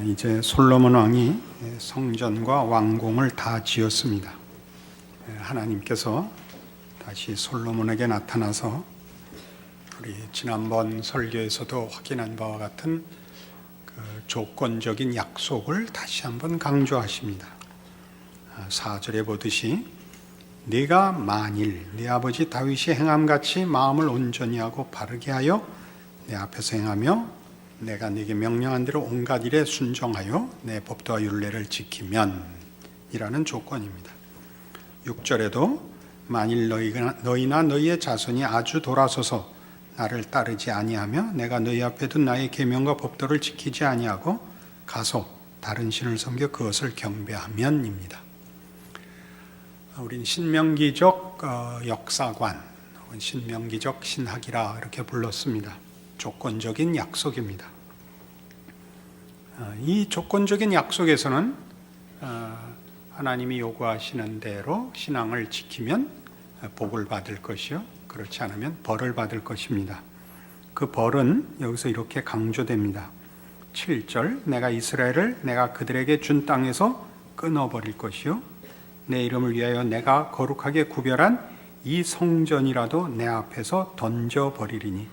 이제 솔로몬 왕이 성전과 왕궁을 다 지었습니다. 하나님께서 다시 솔로몬에게 나타나서 우리 지난번 설교에서도 확인한 바와 같은 그 조건적인 약속을 다시 한번 강조하십니다. 4절에 보듯이 네가 만일 네 아버지 다윗이 행함같이 마음을 온전히 하고 바르게 하여 내 앞에서 행하며 내가 네게 명령한 대로 온갖 일에 순종하여 내 법도와 율례를 지키면 이라는 조건입니다. 6절에도 만일 너희나 너희의 자손이 아주 돌아서서 나를 따르지 아니하며 내가 너희 앞에 둔 나의 계명과 법도를 지키지 아니하고 가서 다른 신을 섬겨 그것을 경배하면입니다. 우린 신명기적 역사관 혹은 신명기적 신학이라 이렇게 불렀습니다. 조건적인 약속입니다. 이 조건적인 약속에서는 하나님이 요구하시는 대로 신앙을 지키면 복을 받을 것이요, 그렇지 않으면 벌을 받을 것입니다. 그 벌은 여기서 이렇게 강조됩니다. 7절 내가 이스라엘을 내가 그들에게 준 땅에서 끊어버릴 것이요 내 이름을 위하여 내가 거룩하게 구별한 이 성전이라도 내 앞에서 던져버리리니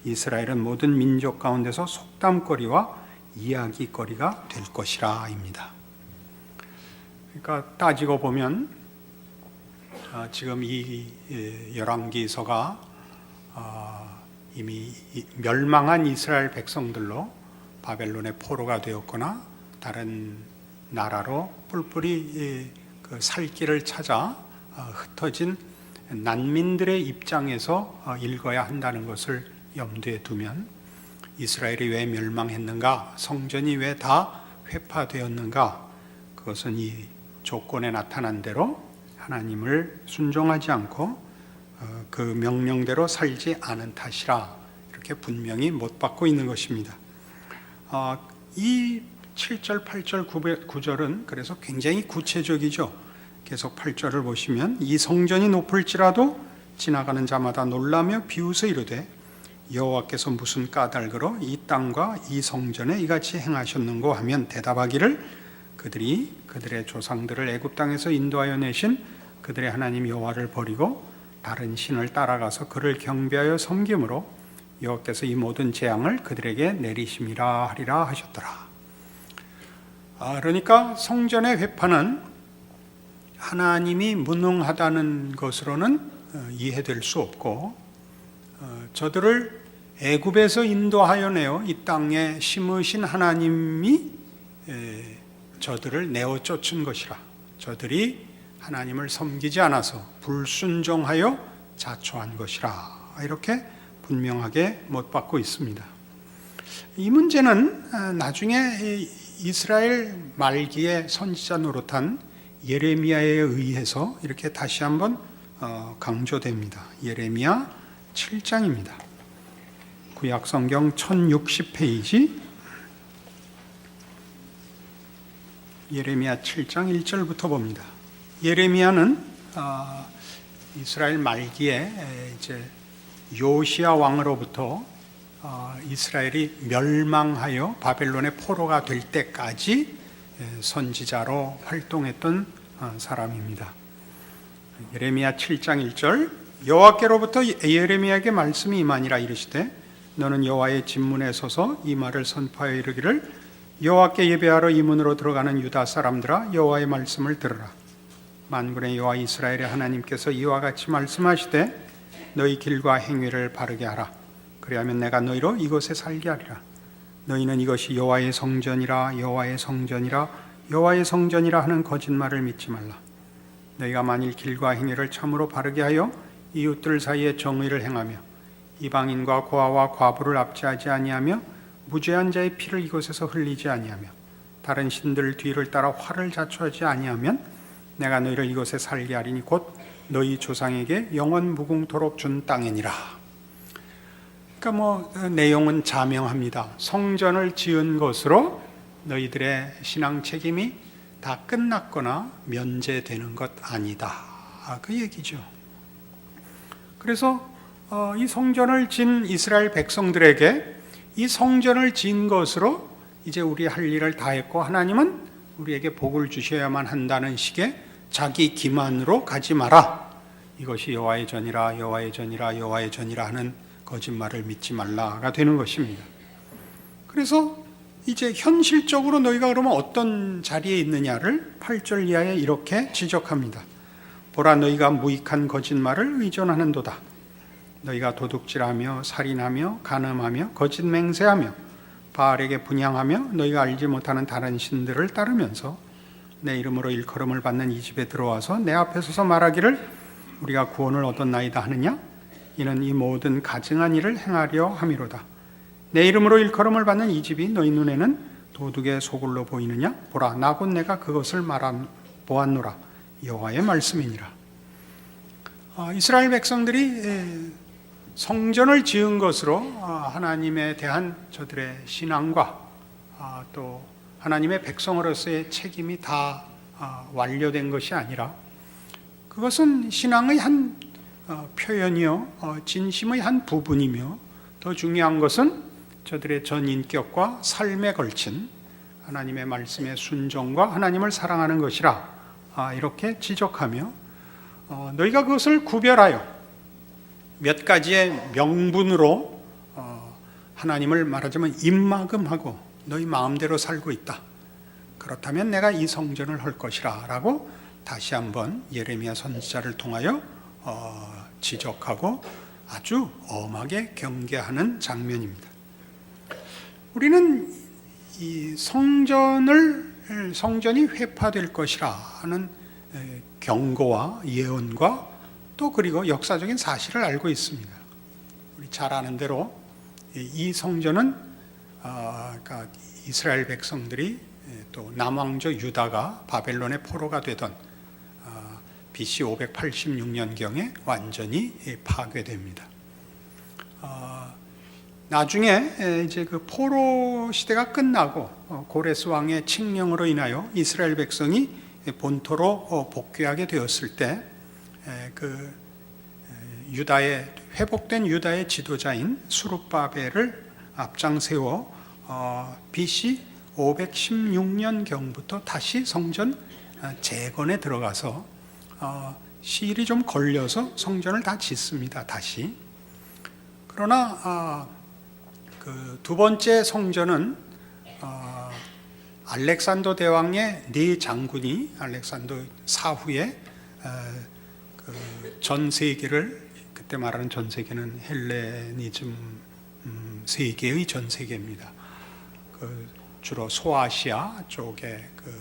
이스라엘은 모든 민족 가운데서 속담거리와 이야기거리가 될 것이라 입니다. 그러니까 따지고 보면 지금 이 열왕기서가 이미 멸망한 이스라엘 백성들로 바벨론의 포로가 되었거나 다른 나라로 뿔뿔이 살 길을 찾아 흩어진 난민들의 입장에서 읽어야 한다는 것을 염두에 두면 이스라엘이 왜 멸망했는가, 성전이 왜 다 회파되었는가, 그것은 이 조건에 나타난 대로 하나님을 순종하지 않고 그 명령대로 살지 않은 탓이라 이렇게 분명히 못 받고 있는 것입니다. 이 7절, 8절, 9절은 그래서 굉장히 구체적이죠. 계속 8절을 보시면 이 성전이 높을지라도 지나가는 자마다 놀라며 비웃어 이르되 여호와께서 무슨 까닭으로 이 땅과 이 성전에 이같이 행하셨는고 하면 대답하기를 그들이 그들의 조상들을 애굽 땅에서 인도하여 내신 그들의 하나님 여호와를 버리고 다른 신을 따라가서 그를 경배하여 섬김으로 여호와께서 이 모든 재앙을 그들에게 내리심이라 하리라 하셨더라. 그러니까 성전의 회파는 하나님이 무능하다는 것으로는 이해될 수 없고 저들을 애굽에서 인도하여 내어 이 땅에 심으신 하나님이 저들을 내어 쫓은 것이라, 저들이 하나님을 섬기지 않아서 불순종하여 자초한 것이라 이렇게 분명하게 못 받고 있습니다. 이 문제는 나중에 이스라엘 말기에 선지자 노릇한 예레미야에 의해서 이렇게 다시 한번 강조됩니다. 예레미야 7장입니다. 구약성경 1060페이지 예레미야 7장 1절부터 봅니다. 예레미야는 이스라엘 말기에 이제 요시야 왕으로부터 이스라엘이 멸망하여 바벨론의 포로가 될 때까지 선지자로 활동했던 사람입니다. 예레미야 7장 1절 여호와께로부터 예레미야에게 말씀이 임하니라 이르시되 너는 여호와의 진문에 서서 이 말을 선포하여 이르기를 여호와께 예배하러 이 문으로 들어가는 유다 사람들아 여호와의 말씀을 들으라. 만군의 여호와 이스라엘의 하나님께서 이와 같이 말씀하시되 너희 길과 행위를 바르게 하라. 그리하면 내가 너희로 이곳에 살게 하리라. 너희는 이것이 여호와의 성전이라 여호와의 성전이라 여호와의 성전이라 하는 거짓말을 믿지 말라. 너희가 만일 길과 행위를 참으로 바르게 하여 이웃들 사이에 정의를 행하며 이방인과 고아와 과부를 압제하지 아니하며 무죄한 자의 피를 이곳에서 흘리지 아니하며 다른 신들 뒤를 따라 화를 자초하지 아니하면 내가 너희를 이곳에 살게 하리니 곧 너희 조상에게 영원 무궁토록 준 땅이니라. 그러니까 내용은 자명합니다. 성전을 지은 것으로 너희들의 신앙 책임이 다 끝났거나 면제되는 것 아니다. 그 얘기죠. 그래서 이 성전을 진 이스라엘 백성들에게 이 성전을 지은 것으로 이제 우리 할 일을 다 했고 하나님은 우리에게 복을 주셔야만 한다는 식의 자기 기만으로 가지 마라. 이것이 여호와의 전이라 여호와의 전이라 여호와의 전이라 하는 거짓말을 믿지 말라가 되는 것입니다. 그래서 이제 현실적으로 너희가 그러면 어떤 자리에 있느냐를 8절 이하에 이렇게 지적합니다. 보라, 너희가 무익한 거짓말을 의존하는도다. 너희가 도둑질하며 살인하며 간음하며 거짓 맹세하며 바알에게 분향하며 너희가 알지 못하는 다른 신들을 따르면서 내 이름으로 일컬음을 받는 이 집에 들어와서 내 앞에 서서 말하기를 우리가 구원을 얻었나이다 하느냐? 이는 이 모든 가증한 일을 행하려 함이로다. 내 이름으로 일컬음을 받는 이 집이 너희 눈에는 도둑의 소굴로 보이느냐? 보라, 나 곧 내가 그것을 보았노라. 여호와의 말씀이니라. 이스라엘 백성들이 성전을 지은 것으로 하나님에 대한 저들의 신앙과 또 하나님의 백성으로서의 책임이 다 완료된 것이 아니라 그것은 신앙의 한 표현이요, 진심의 한 부분이며 더 중요한 것은 저들의 전 인격과 삶에 걸친 하나님의 말씀의 순종과 하나님을 사랑하는 것이라 이렇게 지적하며 너희가 그것을 구별하여 몇 가지의 명분으로 하나님을 말하자면 입막음하고 너희 마음대로 살고 있다. 그렇다면 내가 이 성전을 할 것이라 라고 다시 한번 예레미야 선지자를 통하여 지적하고 아주 엄하게 경계하는 장면입니다. 우리는 이 성전이 회파될 것이라 하는 경고와 예언과 또 그리고 역사적인 사실을 알고 있습니다. 우리 잘 아는 대로 이 성전은 그러니까 이스라엘 백성들이 또 남왕조 유다가 바벨론의 포로가 되던 BC 586년경에 완전히 파괴됩니다. 나중에 이제 그 포로 시대가 끝나고 고레스 왕의 칙령으로 인하여 이스라엘 백성이 본토로 복귀하게 되었을 때 그 유다의 회복된 유다의 지도자인 수룹바벨을 앞장 세워 BC 516년경부터 다시 성전 재건에 들어가서 시일이 좀 걸려서 성전을 다 짓습니다. 다시. 그러나 그 두 번째 성전은 알렉산더 대왕의 네 장군이 알렉산더 사후에 그 전 세계를, 그때 말하는 전 세계는 헬레니즘 세계의 전 세계입니다. 그 주로 소아시아 쪽의 그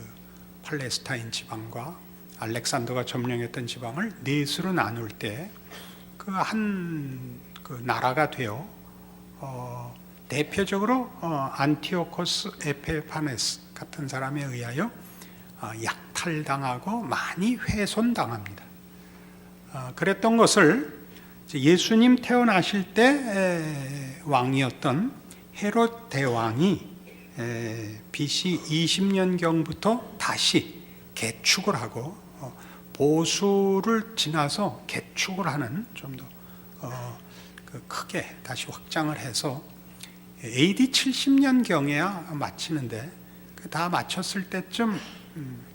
팔레스타인 지방과 알렉산더가 점령했던 지방을 넷으로 나눌 때 그 그 나라가 되어 대표적으로 안티오코스 에페파네스 같은 사람에 의하여 약탈당하고 많이 훼손당합니다. 그랬던 것을 예수님 태어나실 때 왕이었던 헤롯 대왕이 BC 20년경부터 다시 개축을 하고 보수를 지나서 개축을 하는 좀 더 크게 다시 확장을 해서 AD 70년경에야 마치는데 다 마쳤을 때쯤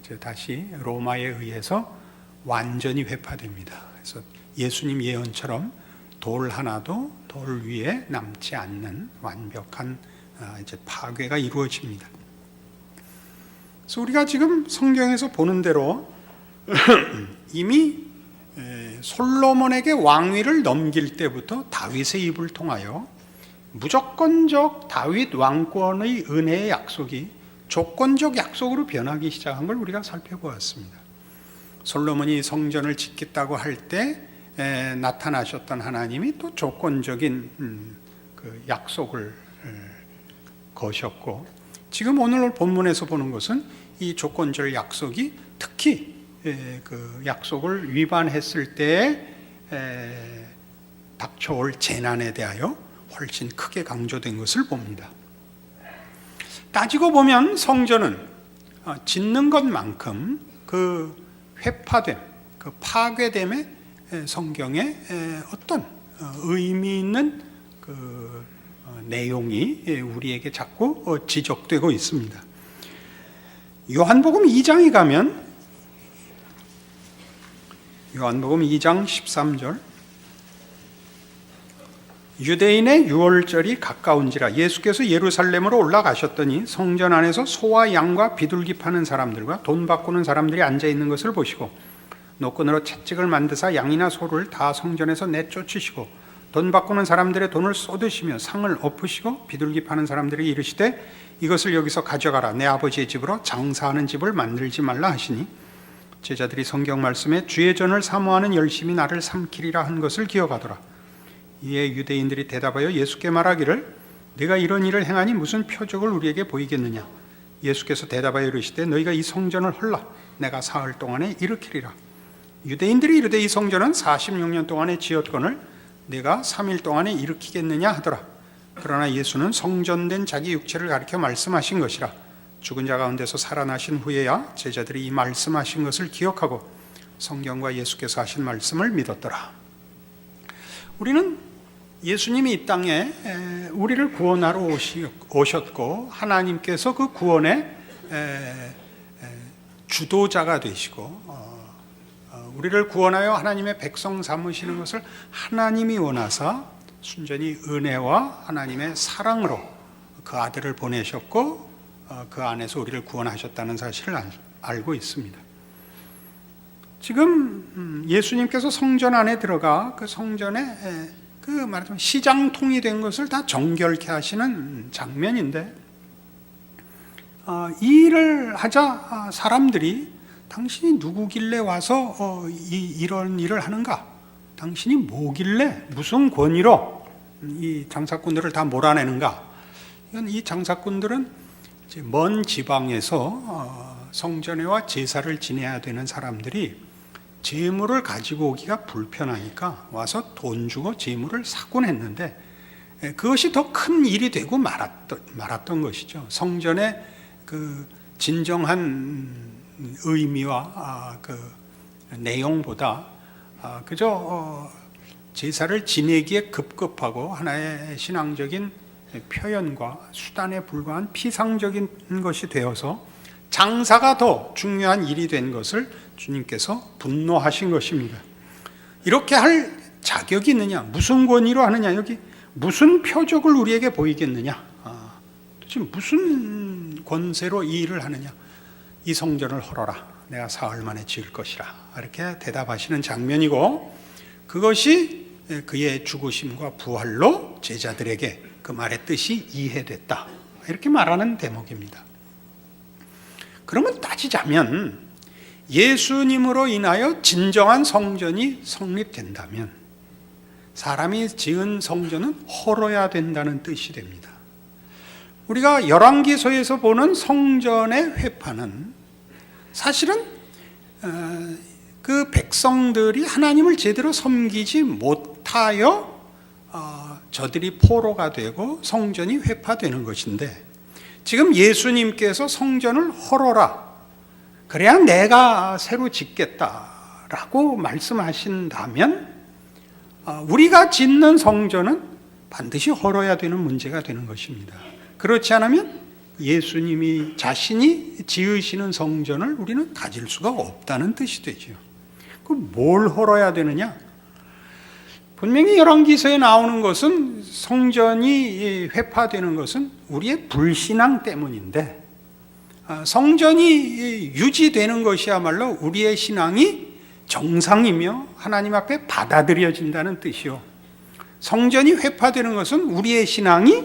이제 다시 로마에 의해서 완전히 회파됩니다. 그래서 예수님 예언처럼 돌 하나도 돌 위에 남지 않는 완벽한 이제 파괴가 이루어집니다. 그래서 우리가 지금 성경에서 보는 대로 이미 솔로몬에게 왕위를 넘길 때부터 다윗의 입을 통하여 무조건적 다윗 왕권의 은혜의 약속이 조건적 약속으로 변하기 시작한 걸 우리가 살펴보았습니다. 솔로몬이 성전을 짓겠다고 할 때 나타나셨던 하나님이 또 조건적인 그 약속을 거셨고, 지금 오늘 본문에서 보는 것은 이 조건적 약속이 특히 그 약속을 위반했을 때 닥쳐올 재난에 대하여 훨씬 크게 강조된 것을 봅니다. 따지고 보면 성전은 짓는 것만큼 그 회파됨, 그 파괴됨에 성경에 어떤 의미 있는 그 내용이 우리에게 자꾸 지적되고 있습니다. 요한복음 2장에 가면 요한복음 2장 13절, 유대인의 유월절이 가까운지라 예수께서 예루살렘으로 올라가셨더니 성전 안에서 소와 양과 비둘기 파는 사람들과 돈 바꾸는 사람들이 앉아 있는 것을 보시고 노끈으로 채찍을 만드사 양이나 소를 다 성전에서 내쫓으시고 돈 바꾸는 사람들의 돈을 쏟으시며 상을 엎으시고 비둘기 파는 사람들이 이르시되 이것을 여기서 가져가라, 내 아버지의 집으로 장사하는 집을 만들지 말라 하시니 제자들이 성경 말씀에 주의 전을 사모하는 열심히 나를 삼키리라 한 것을 기억하더라. 이에 유대인들이 대답하여 예수께 말하기를 네가 이런 일을 행하니 무슨 표적을 우리에게 보이겠느냐. 예수께서 대답하여 이르시되 너희가 이 성전을 헐라 내가 사흘 동안에 일으키리라. 유대인들이 이르되 이 성전은 46년 동안에 지었거늘 내가 3일 동안에 일으키겠느냐 하더라. 그러나 예수는 성전된 자기 육체를 가리켜 말씀하신 것이라. 죽은 자 가운데서 살아나신 후에야 제자들이 이 말씀하신 것을 기억하고 성경과 예수께서 하신 말씀을 믿었더라. 우리는 예수님이 이 땅에 우리를 구원하러 오셨고 하나님께서 그 구원의 주도자가 되시고 우리를 구원하여 하나님의 백성 삼으시는 것을 하나님이 원하사 순전히 은혜와 하나님의 사랑으로 그 아들을 보내셨고 그 안에서 우리를 구원하셨다는 사실을 알고 있습니다. 지금 예수님께서 성전 안에 들어가 그 성전에 그 말하자면 시장통이 된 것을 다 정결케 하시는 장면인데 이 일을 하자 사람들이 당신이 누구길래 와서 이런 일을 하는가? 당신이 뭐길래 무슨 권위로 이 장사꾼들을 다 몰아내는가? 이건 이 장사꾼들은 이제 먼 지방에서 성전회와 제사를 지내야 되는 사람들이 재물을 가지고 오기가 불편하니까 와서 돈 주고 재물을 사곤 했는데 그것이 더 큰 일이 되고 말았던 것이죠. 성전의 그 진정한 의미와 그 내용보다 그저 제사를 지내기에 급급하고 하나의 신앙적인 표현과 수단에 불과한 피상적인 것이 되어서 장사가 더 중요한 일이 된 것을 주님께서 분노하신 것입니다. 이렇게 할 자격이 있느냐? 무슨 권위로 하느냐? 여기 무슨 표적을 우리에게 보이겠느냐? 도대체 무슨 권세로 이 일을 하느냐? 이 성전을 헐어라. 내가 사흘 만에 지을 것이라. 이렇게 대답하시는 장면이고 그것이 그의 죽으심과 부활로 제자들에게 그 말의 뜻이 이해됐다. 이렇게 말하는 대목입니다. 그러면 따지자면 예수님으로 인하여 진정한 성전이 성립된다면 사람이 지은 성전은 헐어야 된다는 뜻이 됩니다. 우리가 열왕기서에서 보는 성전의 회파는 사실은 그 백성들이 하나님을 제대로 섬기지 못하여 저들이 포로가 되고 성전이 회파되는 것인데 지금 예수님께서 성전을 헐어라. 그래야 내가 새로 짓겠다라고 말씀하신다면 우리가 짓는 성전은 반드시 헐어야 되는 문제가 되는 것입니다. 그렇지 않으면 예수님이 자신이 지으시는 성전을 우리는 가질 수가 없다는 뜻이 되죠. 그 뭘 헐어야 되느냐? 분명히 열왕기서에 나오는 것은 성전이 회파되는 것은 우리의 불신앙 때문인데 성전이 유지되는 것이야말로 우리의 신앙이 정상이며 하나님 앞에 받아들여진다는 뜻이요. 성전이 회파되는 것은 우리의 신앙이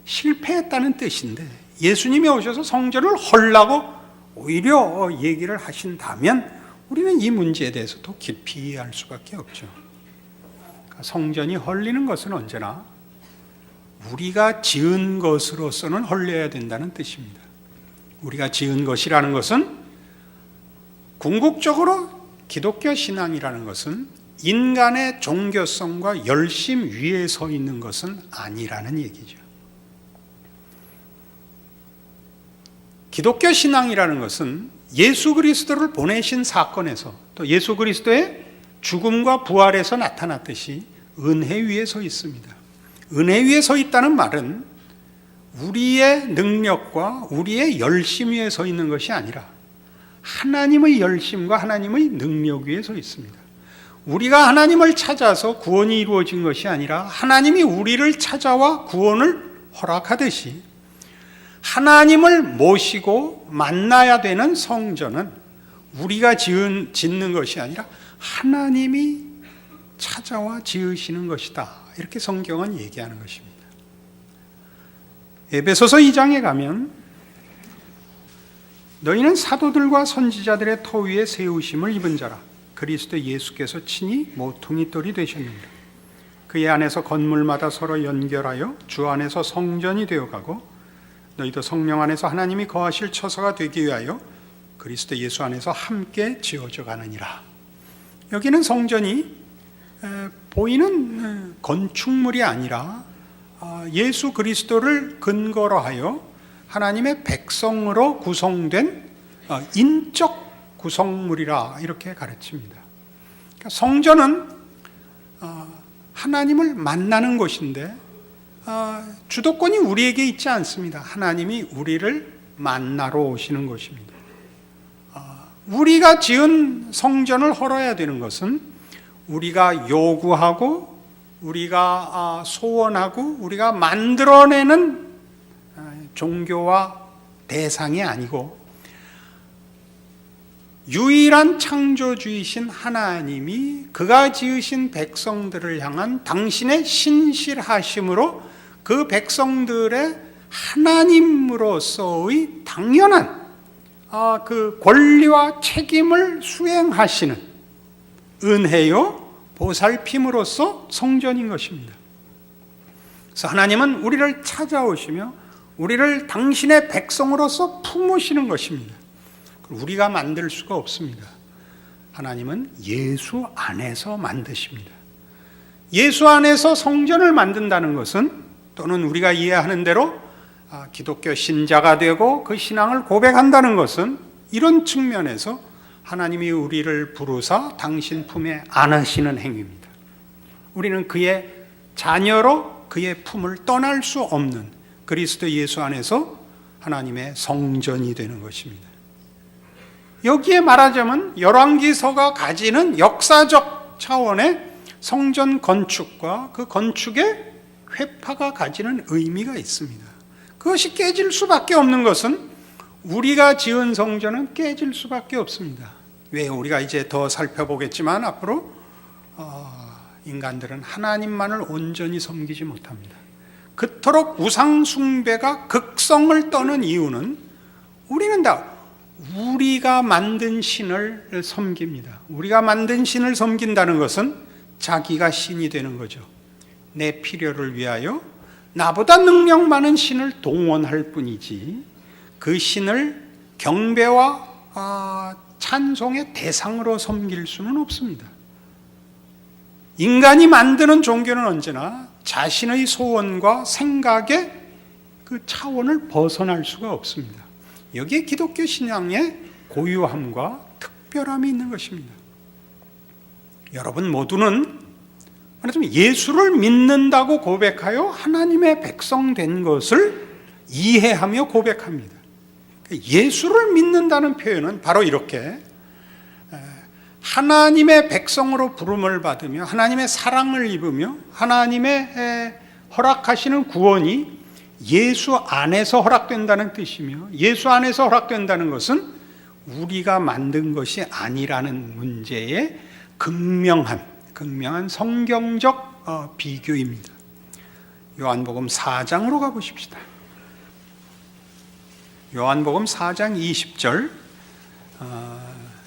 실패했다는 뜻인데 예수님이 오셔서 성전을 헐라고 오히려 얘기를 하신다면 우리는 이 문제에 대해서 더 깊이 이해할 수밖에 없죠. 성전이 헐리는 것은 언제나 우리가 지은 것으로서는 헐려야 된다는 뜻입니다. 우리가 지은 것이라는 것은 궁극적으로 기독교 신앙이라는 것은 인간의 종교성과 열심 위에 서 있는 것은 아니라는 얘기죠. 기독교 신앙이라는 것은 예수 그리스도를 보내신 사건에서 또 예수 그리스도의 죽음과 부활에서 나타났듯이 은혜 위에 서 있습니다. 은혜 위에 서 있다는 말은 우리의 능력과 우리의 열심 위에 서 있는 것이 아니라 하나님의 열심과 하나님의 능력 위에 서 있습니다. 우리가 하나님을 찾아서 구원이 이루어진 것이 아니라 하나님이 우리를 찾아와 구원을 허락하듯이 하나님을 모시고 만나야 되는 성전은 우리가 짓는 것이 아니라 하나님이 찾아와 지으시는 것이다. 이렇게 성경은 얘기하는 것입니다. 에베소서 2장에 가면 너희는 사도들과 선지자들의 터 위에 세우심을 입은 자라. 그리스도 예수께서 친히 모퉁이 돌이 되셨느니라. 그의 안에서 건물마다 서로 연결하여 주 안에서 성전이 되어가고 너희도 성령 안에서 하나님이 거하실 처소가 되기 위하여 그리스도 예수 안에서 함께 지어져 가느니라. 여기는 성전이 보이는 건축물이 아니라 예수 그리스도를 근거로 하여 하나님의 백성으로 구성된 인적 구성물이라 이렇게 가르칩니다. 그러니까 성전은 하나님을 만나는 곳인데 주도권이 우리에게 있지 않습니다. 하나님이 우리를 만나러 오시는 곳입니다. 우리가 지은 성전을 헐어야 되는 것은 우리가 요구하고 우리가 소원하고 우리가 만들어내는 종교와 대상이 아니고 유일한 창조주이신 하나님이 그가 지으신 백성들을 향한 당신의 신실하심으로 그 백성들의 하나님으로서의 당연한 그 권리와 책임을 수행하시는 은혜요 보살핌으로써 성전인 것입니다. 그래서 하나님은 우리를 찾아오시며 우리를 당신의 백성으로서 품으시는 것입니다. 우리가 만들 수가 없습니다. 하나님은 예수 안에서 만드십니다. 예수 안에서 성전을 만든다는 것은 또는 우리가 이해하는 대로 기독교 신자가 되고 그 신앙을 고백한다는 것은 이런 측면에서 하나님이 우리를 부르사 당신 품에 안으시는 행위입니다. 우리는 그의 자녀로 그의 품을 떠날 수 없는 그리스도 예수 안에서 하나님의 성전이 되는 것입니다. 여기에 말하자면 열왕기서가 가지는 역사적 차원의 성전 건축과 그 건축의 회파가 가지는 의미가 있습니다. 그것이 깨질 수밖에 없는 것은 우리가 지은 성전은 깨질 수밖에 없습니다. 왜? 우리가 이제 더 살펴보겠지만 앞으로 인간들은 하나님만을 온전히 섬기지 못합니다. 그토록 우상 숭배가 극성을 떠는 이유는 우리는 다 우리가 만든 신을 섬깁니다. 우리가 만든 신을 섬긴다는 것은 자기가 신이 되는 거죠. 내 필요를 위하여 나보다 능력 많은 신을 동원할 뿐이지 그 신을 경배와 찬송의 대상으로 섬길 수는 없습니다. 인간이 만드는 종교는 언제나 자신의 소원과 생각의 그 차원을 벗어날 수가 없습니다. 여기에 기독교 신앙의 고유함과 특별함이 있는 것입니다. 여러분 모두는 말하자면 예수를 믿는다고 고백하여 하나님의 백성 된 것을 이해하며 고백합니다. 예수를 믿는다는 표현은 바로 이렇게 하나님의 백성으로 부름을 받으며 하나님의 사랑을 입으며 하나님의 허락하시는 구원이 예수 안에서 허락된다는 뜻이며 예수 안에서 허락된다는 것은 우리가 만든 것이 아니라는 문제의 극명한 성경적 비교입니다. 요한복음 4장으로 가보십시다. 요한복음 4장 20절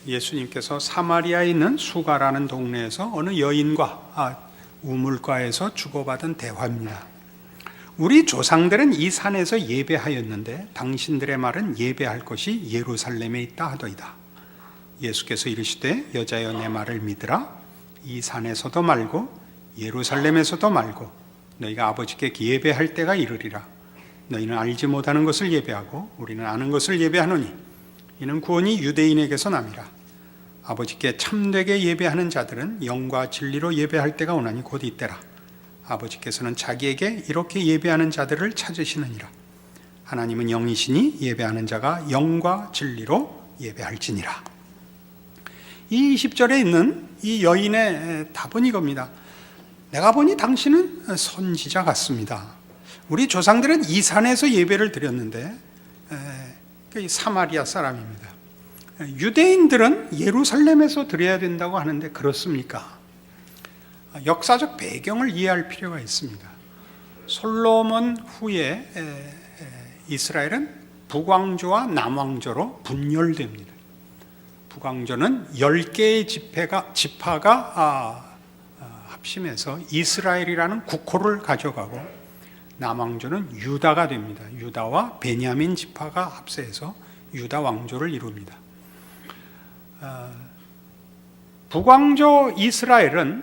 예수님께서 사마리아에 있는 수가라는 동네에서 어느 여인과 우물가에서 주고받은 대화입니다. 우리 조상들은 이 산에서 예배하였는데 당신들의 말은 예배할 것이 예루살렘에 있다 하더이다. 예수께서 이르시되 여자여 내 말을 믿으라. 이 산에서도 말고 예루살렘에서도 말고 너희가 아버지께 예배할 때가 이르리라. 너희는 알지 못하는 것을 예배하고 우리는 아는 것을 예배하노니 이는 구원이 유대인에게서 남이라. 아버지께 참되게 예배하는 자들은 영과 진리로 예배할 때가 오나니 곧 이때라. 아버지께서는 자기에게 이렇게 예배하는 자들을 찾으시느니라. 하나님은 영이시니 예배하는 자가 영과 진리로 예배할지니라. 이 20절에 있는 이 여인의 답은 이겁니다. 내가 보니 당신은 선지자 같습니다. 우리 조상들은 이 산에서 예배를 드렸는데 사마리아 사람입니다. 유대인들은 예루살렘에서 드려야 된다고 하는데 그렇습니까? 역사적 배경을 이해할 필요가 있습니다. 솔로몬 후에 이스라엘은 북왕조와 남왕조로 분열됩니다. 북왕조는 10개의 지파가 합심해서 이스라엘이라는 국호를 가져가고, 남왕조는 유다가 됩니다. 유다와 베냐민 지파가 합세해서 유다 왕조를 이룹니다. 북왕조 이스라엘은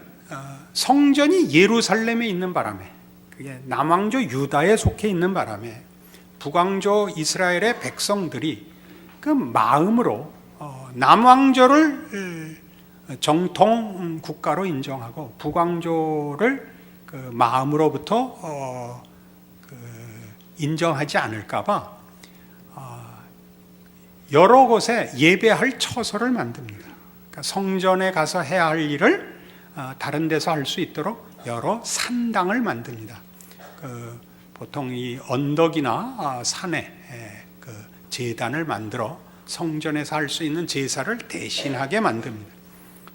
성전이 예루살렘에 있는 바람에, 그게 남왕조 유다에 속해 있는 바람에 북왕조 이스라엘의 백성들이 그 마음으로 남왕조를 정통 국가로 인정하고 북왕조를 그 마음으로부터 인정하지 않을까봐 여러 곳에 예배할 처소를 만듭니다. 그러니까 성전에 가서 해야 할 일을 다른 데서 할 수 있도록 여러 산당을 만듭니다. 보통 이 언덕이나 산에 그 제단을 만들어 성전에서 할 수 있는 제사를 대신하게 만듭니다.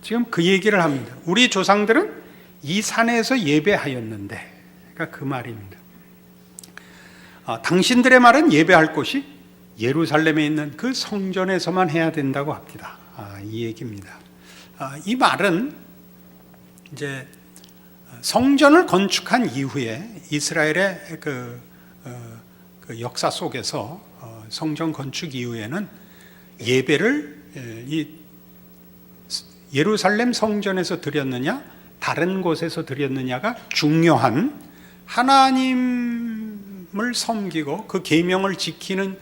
지금 그 얘기를 합니다. 우리 조상들은 이 산에서 예배하였는데, 그러니까 그 말입니다. 당신들의 말은 예배할 곳이 예루살렘에 있는 그 성전에서만 해야 된다고 합니다. 이 얘기입니다. 이 말은 이제 성전을 건축한 이후에 이스라엘의 그 역사 속에서 성전 건축 이후에는 예배를 이 예루살렘 성전에서 드렸느냐 다른 곳에서 드렸느냐가 중요한, 하나님을 섬기고 그 계명을 지키는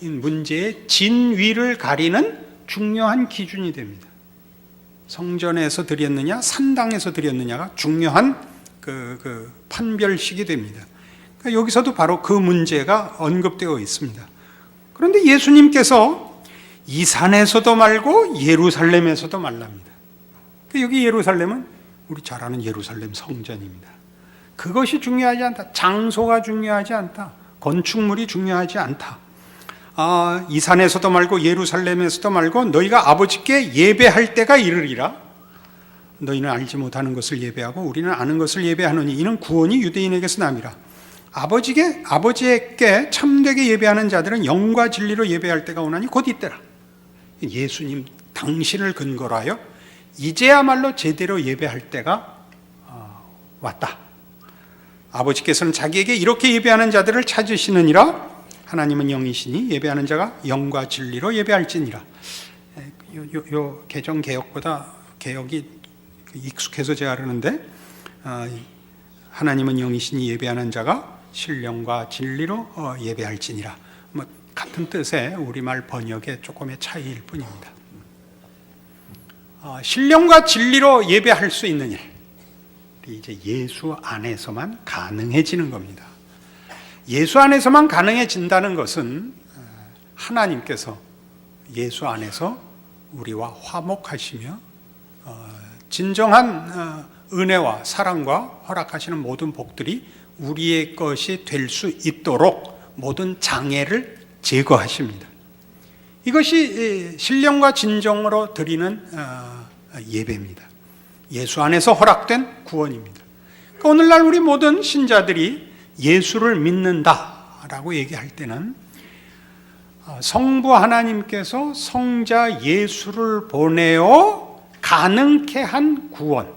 문제의 진위를 가리는 중요한 기준이 됩니다. 성전에서 드렸느냐 산당에서 드렸느냐가 중요한 그 판별식이 됩니다. 그러니까 여기서도 바로 그 문제가 언급되어 있습니다. 그런데 예수님께서 이 산에서도 말고 예루살렘에서도 말랍니다. 여기 예루살렘은 우리 잘 아는 예루살렘 성전입니다. 그것이 중요하지 않다. 장소가 중요하지 않다. 건축물이 중요하지 않다. 이 산에서도 말고 예루살렘에서도 말고 너희가 아버지께 예배할 때가 이르리라. 너희는 알지 못하는 것을 예배하고 우리는 아는 것을 예배하노니 이는 구원이 유대인에게서 남이라. 아버지에게 참되게 예배하는 자들은 영과 진리로 예배할 때가 오나니 곧 이때라. 예수님 당신을 근거로 하여 이제야말로 제대로 예배할 때가 왔다. 아버지께서는 자기에게 이렇게 예배하는 자들을 찾으시느니라. 하나님은 영이시니 예배하는 자가 영과 진리로 예배할지니라. 요 개정 개혁보다 개혁이 익숙해서 제가 그러는데, 하나님은 영이시니 예배하는 자가 신령과 진리로 예배할지니라. 뭐 같은 뜻의 우리말 번역의 조금의 차이일 뿐입니다. 신령과 진리로 예배할 수 있는 일, 이제 예수 안에서만 가능해지는 겁니다. 예수 안에서만 가능해진다는 것은 하나님께서 예수 안에서 우리와 화목하시며 진정한 은혜와 사랑과 허락하시는 모든 복들이 우리의 것이 될 수 있도록 모든 장애를 제거하십니다. 이것이 신령과 진정으로 드리는 예배입니다. 예수 안에서 허락된 구원입니다. 그러니까 오늘날 우리 모든 신자들이 예수를 믿는다라고 얘기할 때는 성부 하나님께서 성자 예수를 보내어 가능케 한 구원,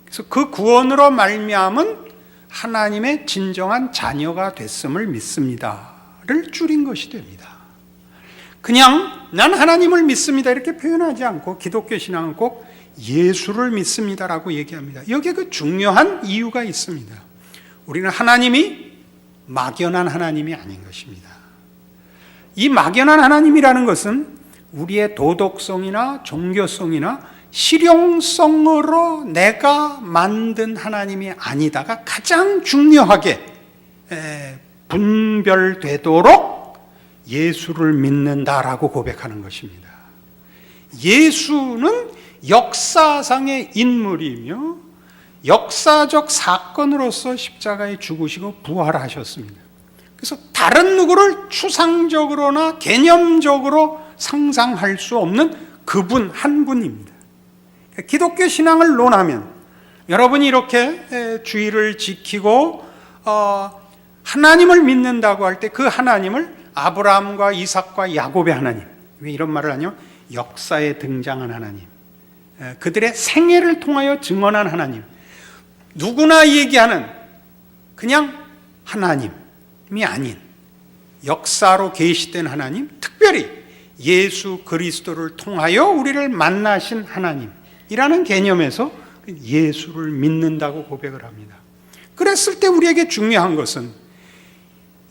그래서 그 구원으로 말미암은 하나님의 진정한 자녀가 됐음을 믿습니다를 줄인 것이 됩니다. 그냥 난 하나님을 믿습니다 이렇게 표현하지 않고 기독교 신앙은 꼭 예수를 믿습니다라고 얘기합니다. 여기에 그 중요한 이유가 있습니다. 우리는 하나님이 막연한 하나님이 아닌 것입니다. 이 막연한 하나님이라는 것은 우리의 도덕성이나 종교성이나 실용성으로 내가 만든 하나님이 아니다가 가장 중요하게 분별되도록 예수를 믿는다라고 고백하는 것입니다. 예수는 역사상의 인물이며 역사적 사건으로서 십자가에 죽으시고 부활하셨습니다. 그래서 다른 누구를 추상적으로나 개념적으로 상상할 수 없는 그분 한 분입니다. 기독교 신앙을 논하면 여러분이 이렇게 주의를 지키고 하나님을 믿는다고 할 때 그 하나님을 아브라함과 이삭과 야곱의 하나님, 왜 이런 말을 하냐면 역사에 등장한 하나님, 그들의 생애를 통하여 증언한 하나님, 누구나 얘기하는 그냥 하나님이 아닌 역사로 계시된 하나님, 특별히 예수 그리스도를 통하여 우리를 만나신 하나님이라는 개념에서 예수를 믿는다고 고백을 합니다. 그랬을 때 우리에게 중요한 것은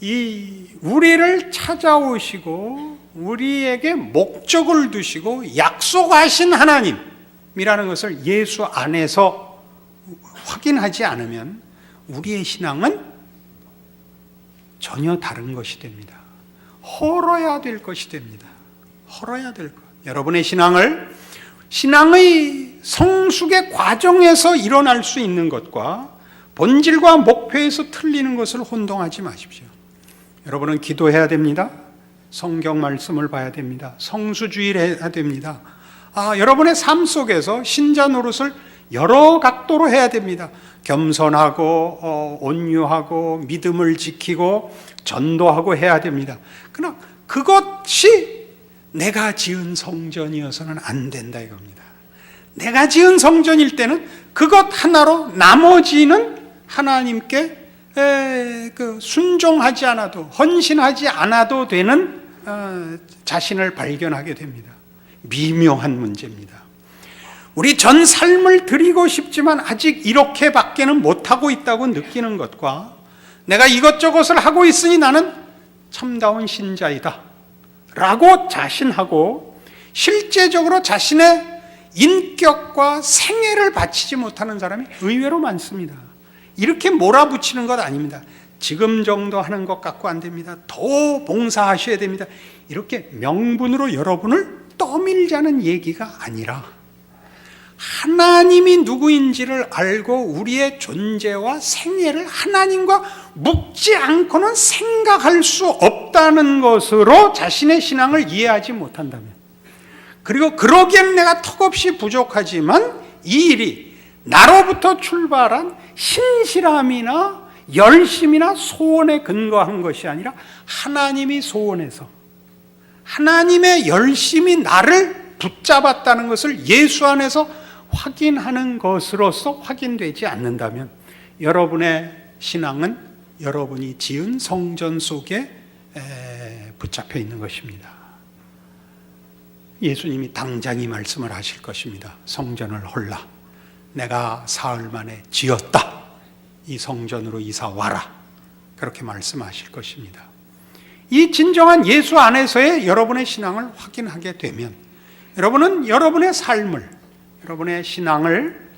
이 우리를 찾아오시고 우리에게 목적을 두시고 약속하신 하나님이라는 것을 예수 안에서 확인하지 않으면 우리의 신앙은 전혀 다른 것이 됩니다. 헐어야 될 것이 됩니다. 헐어야 될 것. 여러분의 신앙의 성숙의 과정에서 일어날 수 있는 것과 본질과 목표에서 틀리는 것을 혼동하지 마십시오. 여러분은 기도해야 됩니다. 성경 말씀을 봐야 됩니다. 성수주의를 해야 됩니다. 여러분의 삶 속에서 신자 노릇을 여러 각도로 해야 됩니다. 겸손하고 온유하고 믿음을 지키고 전도하고 해야 됩니다. 그러나 그것이 내가 지은 성전이어서는 안 된다 이겁니다. 내가 지은 성전일 때는 그것 하나로 나머지는 하나님께 순종하지 않아도, 헌신하지 않아도 되는 자신을 발견하게 됩니다. 미묘한 문제입니다. 우리 전 삶을 드리고 싶지만 아직 이렇게밖에는 못하고 있다고 느끼는 것과 내가 이것저것을 하고 있으니 나는 참다운 신자이다 라고 자신하고 실제적으로 자신의 인격과 생애를 바치지 못하는 사람이 의외로 많습니다. 이렇게 몰아붙이는 것 아닙니다. 지금 정도 하는 것 갖고 안 됩니다. 더 봉사하셔야 됩니다. 이렇게 명분으로 여러분을 떠밀자는 얘기가 아니라 하나님이 누구인지를 알고 우리의 존재와 생애를 하나님과 묶지 않고는 생각할 수 없다는 것으로 자신의 신앙을 이해하지 못한다면, 그리고 그러기엔 내가 턱없이 부족하지만 이 일이 나로부터 출발한 신실함이나 열심이나 소원에 근거한 것이 아니라 하나님이 소원해서 하나님의 열심이 나를 붙잡았다는 것을 예수 안에서 확인하는 것으로서 확인되지 않는다면 여러분의 신앙은 여러분이 지은 성전 속에 붙잡혀 있는 것입니다. 예수님이 당장이 말씀을 하실 것입니다. 성전을 헐라, 내가 사흘 만에 지었다, 이 성전으로 이사 와라, 그렇게 말씀하실 것입니다. 이 진정한 예수 안에서의 여러분의 신앙을 확인하게 되면 여러분은 여러분의 삶을, 여러분의 신앙을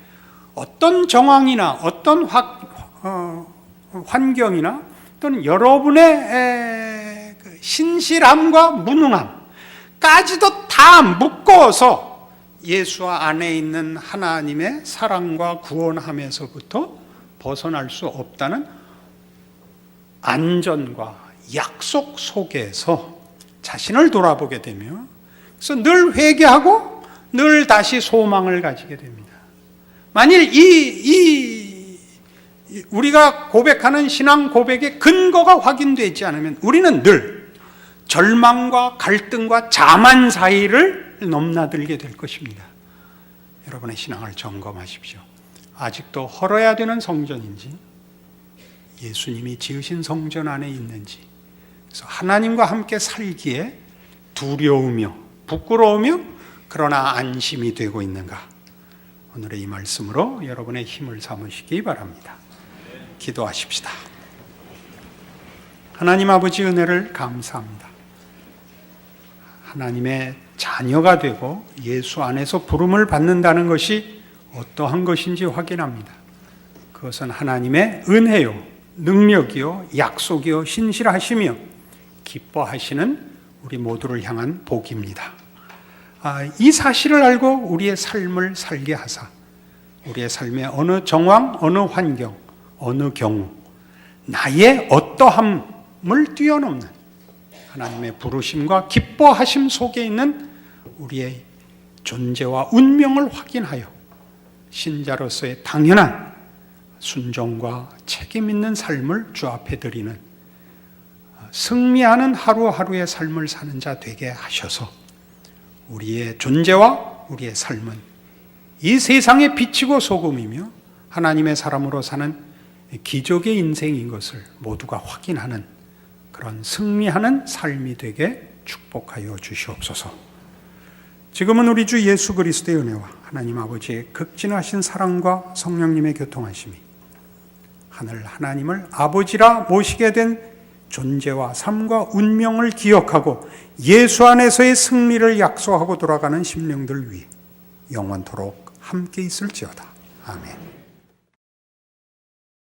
어떤 정황이나 어떤 환경이나 또는 여러분의 신실함과 무능함까지도 다 묶어서 예수 안에 있는 하나님의 사랑과 구원함에서부터 벗어날 수 없다는 안전과 약속 속에서 자신을 돌아보게 되며, 그래서 늘 회개하고 늘 다시 소망을 가지게 됩니다. 만일 우리가 고백하는 신앙 고백의 근거가 확인되지 않으면 우리는 늘 절망과 갈등과 자만 사이를 넘나들게 될 것입니다. 여러분의 신앙을 점검하십시오. 아직도 헐어야 되는 성전인지, 예수님이 지으신 성전 안에 있는지, 그래서 하나님과 함께 살기에 두려우며 부끄러우며 그러나 안심이 되고 있는가? 오늘의 이 말씀으로 여러분의 힘을 삼으시기 바랍니다. 기도하십시다. 하나님 아버지, 은혜를 감사합니다. 하나님의 자녀가 되고 예수 안에서 부름을 받는다는 것이 어떠한 것인지 확인합니다. 그것은 하나님의 은혜요, 능력이요, 약속이요, 신실하시며 기뻐하시는 우리 모두를 향한 복입니다. 이 사실을 알고 우리의 삶을 살게 하사 우리의 삶의 어느 정황, 어느 환경, 어느 경우 나의 어떠함을 뛰어넘는 하나님의 부르심과 기뻐하심 속에 있는 우리의 존재와 운명을 확인하여 신자로서의 당연한 순종과 책임 있는 삶을 주 앞에 드리는 승리하는 하루하루의 삶을 사는 자 되게 하셔서 우리의 존재와 우리의 삶은 이 세상에 비치고 소금이며 하나님의 사람으로 사는 기적의 인생인 것을 모두가 확인하는 그런 승리하는 삶이 되게 축복하여 주시옵소서. 지금은 우리 주 예수 그리스도의 은혜와 하나님 아버지의 극진하신 사랑과 성령님의 교통하심이 하늘 하나님을 아버지라 모시게 된 존재와 삶과 운명을 기억하고 예수 안에서의 승리를 약속하고 돌아가는 심령들 위해 영원토록 함께 있을지어다. 아멘.